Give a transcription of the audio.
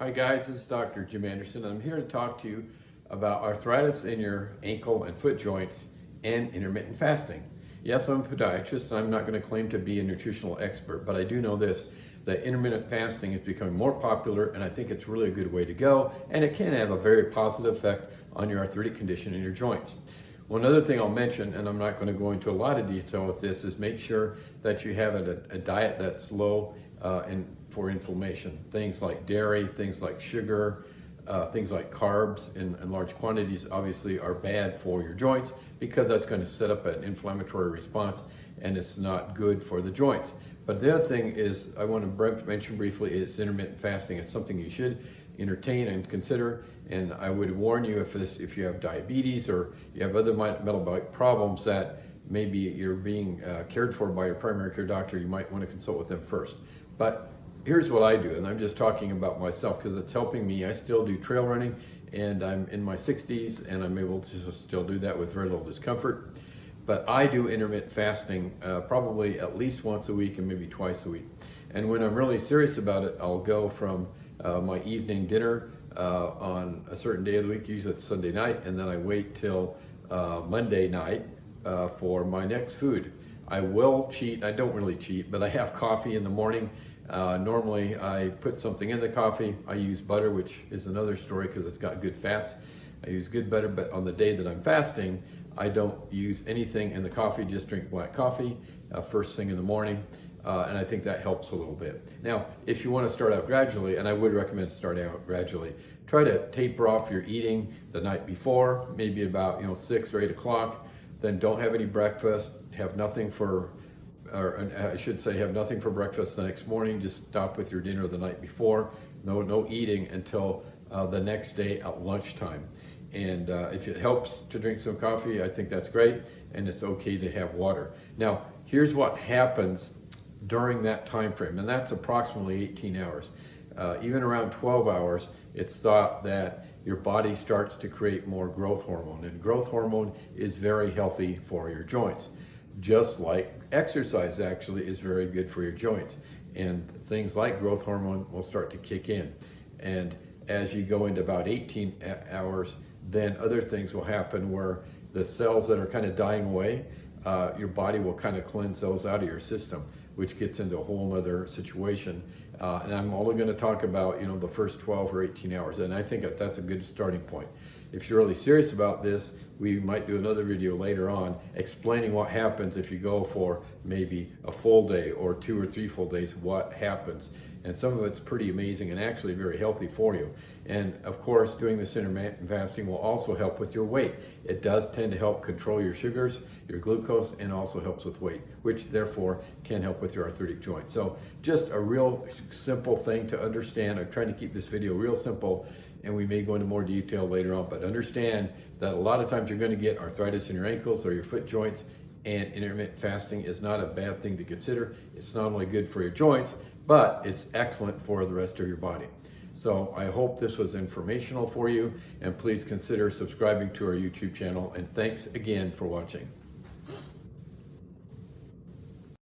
Hi guys, this is Dr. Jim Anderson. I'm here to talk to you about arthritis in your ankle and foot joints and intermittent fasting. Yes, I'm a podiatrist and I'm not going to claim to be a nutritional expert, but I do know this, that intermittent fasting is becoming more popular and I think it's really a good way to go, and it can have a very positive effect on your arthritic condition in your joints. One other thing I'll mention, and I'm not going to go into a lot of detail with this, is make sure that you have a diet that's low for inflammation. Things like dairy, things like sugar, things like carbs in large quantities obviously are bad for your joints because that's going to set up an inflammatory response and it's not good for the joints. But the other thing is I want to mention briefly is intermittent fasting. It's something you should entertain and consider, and I would warn you if you have diabetes or you have other metabolic problems that maybe you're being cared for by your primary care doctor, you might want to consult with them first. But here's what I do, and I'm just talking about myself because it's helping me. I still do trail running and I'm in my 60s and I'm able to still do that with very little discomfort. But I do intermittent fasting probably at least once a week and maybe twice a week. And when I'm really serious about it, I'll go from my evening dinner on a certain day of the week, usually it's Sunday night, and then I wait till Monday night for my next food. I will cheat. I don't really cheat, but I have coffee in the morning. Normally I put something in the coffee. I use butter, which is another story because it's got good fats. I use good butter, but on the day that I'm fasting, I don't use anything in the coffee, just drink black coffee first thing in the morning. And I think that helps a little bit. Now, if you want to start out gradually, and I would recommend starting out gradually, try to taper off your eating the night before, maybe about 6 or 8 o'clock. Then don't have any breakfast, have nothing for, or I should say have nothing for breakfast the next morning. Just stop with your dinner the night before. No eating until the next day at lunchtime. And if it helps to drink some coffee, I think that's great, and it's okay to have water. Now, here's what happens during that time frame, and that's approximately 18 hours. Even around 12 hours, it's thought that your body starts to create more growth hormone, and growth hormone is very healthy for your joints. Just like exercise actually is very good for your joints, and things like growth hormone will start to kick in. And as you go into about 18 hours, then other things will happen where the cells that are kind of dying away, your body will kind of cleanse those out of your system, which gets into a whole other situation. And I'm only going to talk about the first 12 or 18 hours, and I think that's a good starting point. If you're really serious about this, we might do another video later on explaining what happens if you go for maybe a full day or 2 or 3 full days, what happens. And some of it's pretty amazing and actually very healthy for you. And of course, doing this intermittent fasting will also help with your weight. It does tend to help control your sugars, your glucose, and also helps with weight, which therefore can help with your arthritic joints. So just a real simple thing to understand. I'm trying to keep this video real simple, and we may go into more detail later on, but understand that a lot of times you're going to get arthritis in your ankles or your foot joints, and intermittent fasting is not a bad thing to consider. It's not only good for your joints, but it's excellent for the rest of your body. So I hope this was informational for you, and please consider subscribing to our YouTube channel, and thanks again for watching.